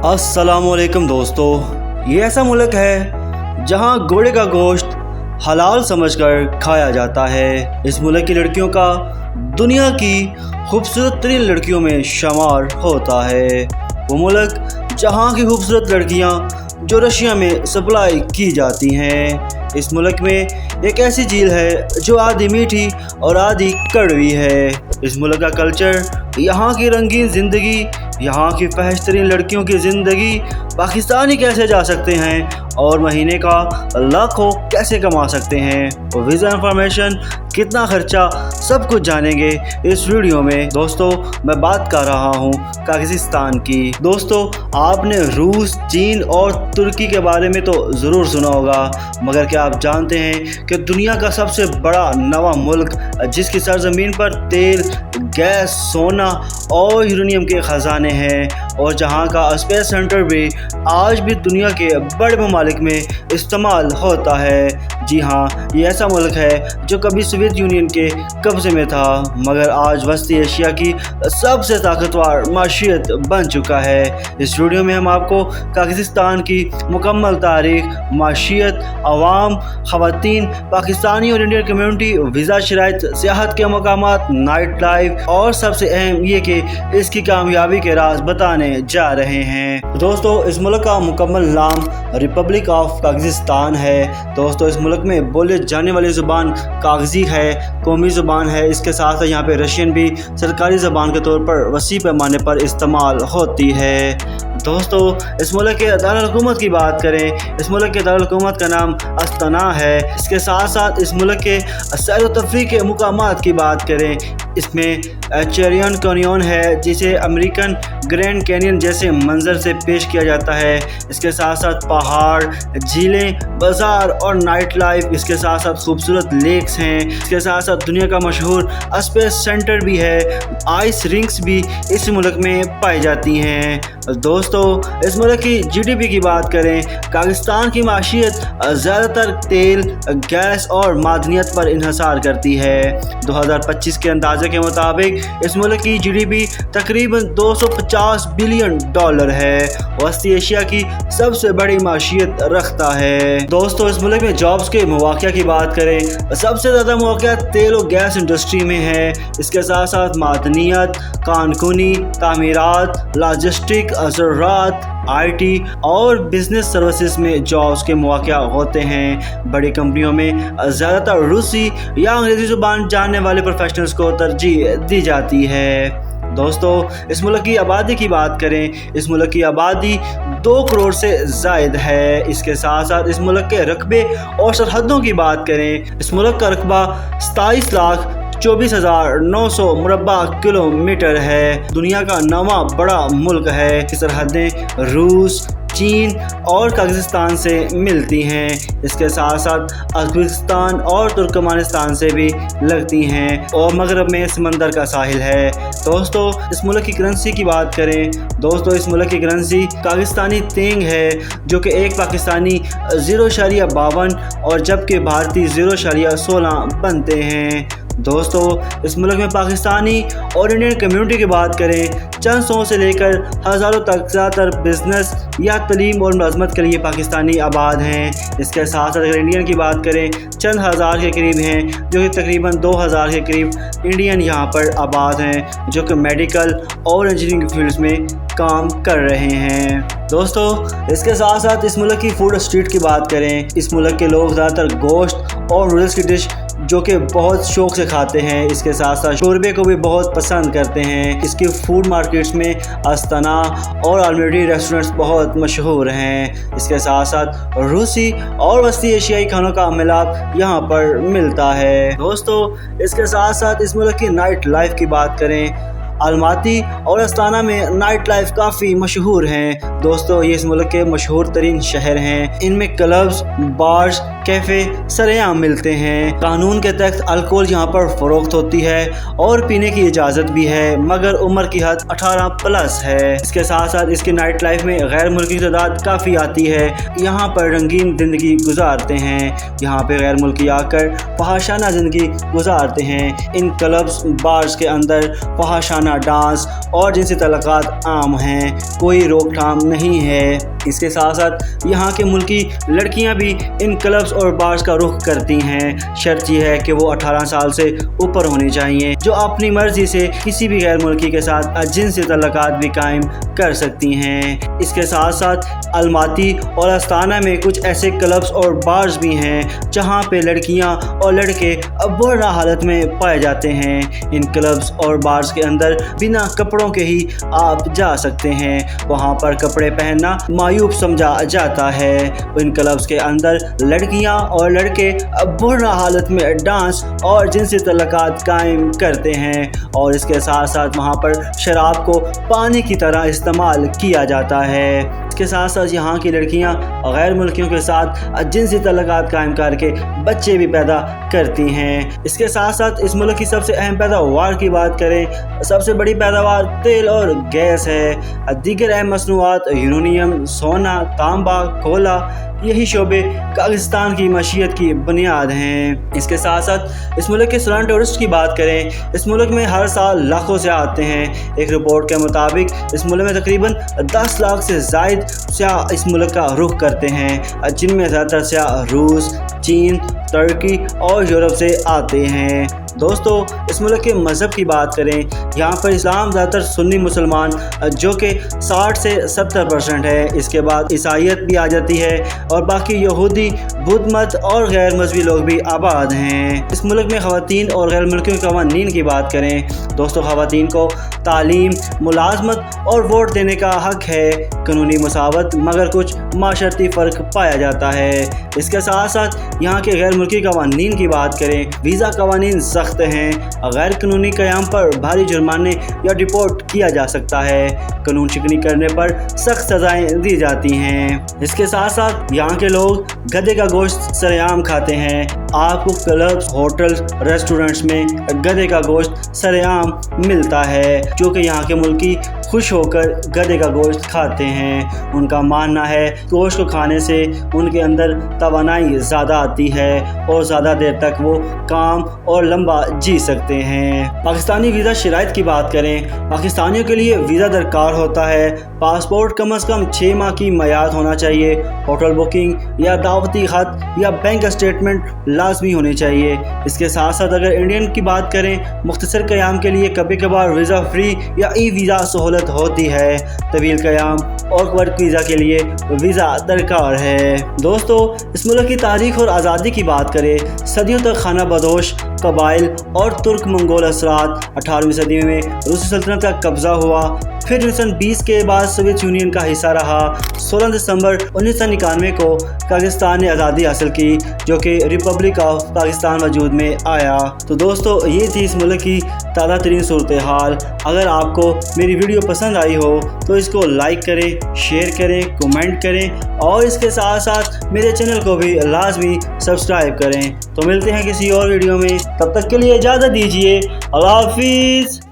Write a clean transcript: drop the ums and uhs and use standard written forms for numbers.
अस्सलाम वालेकुम दोस्तों, ये ऐसा मुल्क है जहाँ घोड़े का गोश्त हलाल समझकर खाया जाता है। इस मुल्क की लड़कियों का दुनिया की खूबसूरत तरीन लड़कियों में शुमार होता है। वो मुल्क जहाँ की खूबसूरत लड़कियाँ जो रशिया में सप्लाई की जाती हैं। इस मुल्क में एक ऐसी झील है जो आधी मीठी और आधी कड़वी है। इस मुल्क का कल्चर, यहाँ की रंगीन ज़िंदगी, यहाँ की फहश तरीन लड़कियों की ज़िंदगी पाकिस्तानी कैसे जा सकते हैं और महीने का लाखों कैसे कमा सकते हैं, और वीज़ा इंफॉर्मेशन, कितना खर्चा, सब कुछ जानेंगे इस वीडियो में। दोस्तों, मैं बात कर रहा हूँ काज़िस्तान की। दोस्तों, आपने रूस, चीन और तुर्की के बारे में तो ज़रूर सुना होगा, मगर क्या आप जानते हैं कि दुनिया का सबसे बड़ा नवा मुल्क जिसकी सरजमीन पर तेल, गैस, सोना और यूरेनियम के ख़जाने हैं, और जहां का स्पेस सेंटर भी आज भी दुनिया के बड़े ममालिक में इस्तेमाल होता है। जी हाँ, ये ऐसा मुल्क है जो कभी सोवियत यूनियन के कब्ज़े में था, मगर आज वस्ती एशिया की सबसे ताकतवर माशियत बन चुका है। इस वीडियो में हम आपको काज़िस्तान की मुकम्मल तारीख, माशियत, अवाम, ख़वातीन, पाकिस्तानी और इंडियन कम्यूनिटी, वीज़ा शराइत, सियाहत के मकामात, नाइट लाइफ और सबसे अहम ये कि इसकी कामयाबी के राज बताने जा रहे हैं। दोस्तों, इस मुल्क का मुकम्मल नाम रिपब्लिक ऑफ काज़िस्तान है। दोस्तों, इस मुल्क में बोले जाने वाली ज़ुबान कागज़ी है, कौमी ज़ुबान है। इसके साथ यहाँ पे रशियन भी सरकारी ज़बान के तौर पर वसी पैमाने पर इस्तेमाल होती है। दोस्तों, इस मुल्क के दारुल हुकूमत की बात करें, इस मुल्क के दारुल हुकूमत का नाम अस्ताना है। इसके साथ साथ इस मुल्क के सैर व तफरीह के मुकामात की बात करें, इसमें चेरियन कैनियन है जिसे अमेरिकन ग्रैंड कैनियन जैसे मंजर से पेश किया जाता है। इसके साथ साथ पहाड़, झीलें, बाज़ार और नाइट लाइफ, इसके साथ साथ खूबसूरत लेक्स हैं। इसके साथ साथ दुनिया का मशहूर स्पेस सेंटर भी है। आइस रिंक्स भी इस मुल्क में पाई जाती हैं। दोस्तों, इस मुल्क की जीडीपी की बात करें, काज़िस्तान की माशियत ज़्यादातर तेल, गैस और मादनियत पर इन्हसार करती है। 2025 के अंदाजे के मुताबिक इस मुल्क की जीडीपी तकरीबन 250 बिलियन डॉलर है। वस्ती एशिया की सबसे बड़ी माशियत रखता है। दोस्तों, इस मुल्क में जॉब्स के मौक़ा की बात करें, सबसे ज़्यादा मौक़ा तेल और गैस इंडस्ट्री में है। इसके साथ साथ मादनियत, कानूनी, तामीरात, लॉजिस्टिक, ज़राअत, आईटी और बिजनेस सर्विसेज में जॉब्स के मौक़े होते हैं। बड़ी कंपनियों में ज़्यादातर रूसी या अंग्रेज़ी ज़ुबान जानने वाले प्रोफेशनल्स को तरजीह दी जाती है। दोस्तों, इस मुल्क की आबादी की बात करें, इस मुल्क की आबादी 2 करोड़ से ज़ायद है। इसके साथ साथ इस मुल्क के रकबे और सरहदों की बात करें, इस मुल्क का रकबा 27,24,900 मुरब्बा किलोमीटर है। दुनिया का नवा बड़ा मुल्क है। की सरहदें रूस, चीन और काज़िस्तान से मिलती हैं। इसके साथ साथ अज़रबैजान और तुर्कमेनिस्तान से भी लगती हैं, और मगरब में समंदर का साहिल है। दोस्तों, इस मुल्क की करेंसी की बात करें, दोस्तों इस मुल्क की करेंसी कागिस्तानी तेंग है, जो कि एक पाकिस्तानी 0.52 और जबकि भारतीय 0.16 बनते हैं। दोस्तों, इस मुल्क में पाकिस्तानी और इंडियन कम्यूनिटी की बात करें, चंद सौ से लेकर हज़ारों तक ज़्यादातर बिजनेस या तलीम और मुलाजमत के लिए पाकिस्तानी आबाद हैं। इसके साथ साथ अगर इंडियन की बात करें, चंद हज़ार के करीब हैं, जो कि तकरीबन 2000 के करीब इंडियन यहाँ पर आबाद हैं, जो कि मेडिकल और इंजीनियरिंग फील्ड्स में काम कर रहे हैं। दोस्तों, इसके साथ साथ इस मुल्क की फूड स्ट्रीट की बात करें, इस मुल्क के लोग ज़्यादातर गोश्त और नूडल्स की डिश जो कि बहुत शौक से खाते हैं। इसके साथ साथ शोरबे को भी बहुत पसंद करते हैं। इसकी फूड मार्केट्स में अस्ताना और आलमेडी रेस्टोरेंट्स बहुत मशहूर हैं। इसके साथ साथ रूसी और वस्ती एशियाई खानों का मिलाप यहाँ पर मिलता है। दोस्तों, इसके साथ साथ इस मुल्क की नाइट लाइफ की बात करें, अलमाती और अस्ताना में नाइट लाइफ काफ़ी मशहूर हैं। दोस्तों, ये इस मुल्क के मशहूर तरीन शहर हैं। इनमें क्लब्स, बार्स, कैफ़े सरेआम मिलते हैं। कानून के तहत अल्कोहल यहाँ पर फ़रोख्त होती है और पीने की इजाज़त भी है, मगर उम्र की हद 18+ है। इसके साथ साथ इसकी नाइट लाइफ में गैर मुल्की तादाद काफ़ी आती है। यहाँ पर रंगीन ज़िंदगी गुजारते हैं। यहाँ पे गैर मुल्की आकर फहाशाना ज़िंदगी गुजारते हैं। इन क्लब्स, बार्स के अंदर फहाशाना अपना डांस और जिनसी तल्लुकात आम हैं, कोई रोक थाम नहीं है। इसके साथ साथ यहाँ के मुल्की लड़कियाँ भी इन क्लब्स और बार्स का रुख करती हैं। शर्त यह है कि वो 18 साल से ऊपर होनी चाहिए, जो अपनी मर्जी से किसी भी गैर मुल्की के साथ जिनसी तल्लुकात भी कायम कर सकती हैं। इसके साथ साथ अलमाती और अस्ताना में कुछ ऐसे क्लब्स और बार्स भी हैं जहाँ पे लड़कियाँ और लड़के बुरा हालत में पाए जाते हैं। इन क्लब्स और बार्स के अंदर बिना कपड़ों के ही आप जा सकते हैं। वहाँ पर कपड़े पहनना मायूब समझा जाता है। इन क्लब्स के अंदर लड़कियाँ और लड़के बुरा हालत में डांस और जिनसी तल्लुकात कायम करते हैं और इसके साथ साथ वहाँ पर शराब को पानी की तरह इस्तेमाल किया जाता है। इसके साथ साथ यहाँ की लड़कियाँ गैर मुल्कियों के साथ जिनसी तल्लुकात कायम करके बच्चे भी पैदा करती हैं। इसके साथ साथ इस मुल्क की सबसे अहम पैदावार की बात करें, सबसे बड़ी पैदावार तेल और गैस है। दीगर अहम मसनूआत यूरेनियम, सोना, तांबा, कोला, यही शोबे पाकिस्तान की मशीयत की बुनियाद हैं। इसके साथ साथ इस मुल्क के सलाना टूरिस्ट की बात करें, इस मुल्क में हर साल लाखों से आते हैं। एक रिपोर्ट के मुताबिक इस मुल्क में तकरीबन 10 लाख से ज़ायद सयाह इस मुल्क का रुख करते हैं, जिनमें ज़्यादातर सयाह रूस, चीन, तुर्की और यूरोप से आते हैं। दोस्तों, इस मुल्क के मज़हब की बात करें, यहाँ पर इस्लाम ज़्यादातर सुन्नी मुसलमान जो कि 60 से 70% है। इसके बाद ईसाईयत भी आ जाती है और बाकी यहूदी, बुद्ध मत और गैर मजहबी लोग भी आबाद हैं। इस मुल्क में ख़वातीन और गैर मुल्कियों के क़वानीन की बात करें, दोस्तों ख़वातीन को तालीम, मुलाजमत और वोट देने का हक़ है, कानूनी मसावत, मगर कुछ माशरती फ़र्क पाया जाता है। इसके साथ साथ यहाँ के गैर मुल्की क़वानीन की बात करें, वीज़ा क़वानीन सख्त हैं, गैर कानूनी क़याम पर भारी जुर्माने या डिपोर्ट किया जा सकता है, कानून शिकनी करने पर सख्त सज़ाएँ दी जाती हैं। इसके साथ साथ यहाँ के लोग गधे का गोश्त सरेआम खाते हैं। आपको क्लब्स, होटल्स, रेस्टोरेंट्स में गधे का गोश्त सरेआम मिलता है, क्योंकि यहाँ के मुल्की खुश होकर गधे का गोश्त खाते हैं। उनका मानना है गोश्त को खाने से उनके अंदर तवानाई ज़्यादा आती है और ज़्यादा देर तक वो काम और लंबा जी सकते हैं। पाकिस्तानी वीज़ा शराइत की बात करें, पाकिस्तानियों के लिए वीज़ा दरकार होता है। पासपोर्ट कम अज़ कम 6 माह की मियाद होना चाहिए। होटल बुकिंग या दावती ख़त या बैंक स्टेटमेंट लाजमी होने चाहिए। इसके साथ साथ अगर इंडियन की बात करें, मुख्तसर क़याम के लिए कभी कभार वीज़ा फ्री या ई वीज़ा सहूलत होती है। तवील क़याम और वर्क वीज़ा के लिए वीज़ा दरकार है। दोस्तों, इस मुल्क की तारीख़ और आज़ादी की बात करें, सदियों तक खाना बदोश कबाइल और तुर्क मंगोल असरात, 18वीं सदी में रूसी सल्तनत का कब्ज़ा हुआ, फिर 1920 के बाद सोवियत यूनियन का हिस्सा रहा। 16 दिसंबर 1991 को पाकिस्तान ने आज़ादी हासिल की, जो कि रिपब्लिक ऑफ पाकिस्तान वजूद में आया। तो दोस्तों, ये थी इस मुल्क की ताज़ा तरीन सूरत हाल। अगर आपको मेरी वीडियो पसंद आई हो तो इसको लाइक करें, शेयर करें, कमेंट करें और इसके साथ साथ मेरे चैनल को भी लाजमी सब्सक्राइब करें। तो मिलते हैं किसी और वीडियो में, तब तक के लिए इजाज़त दीजिए। अल्लाह हाफिज़।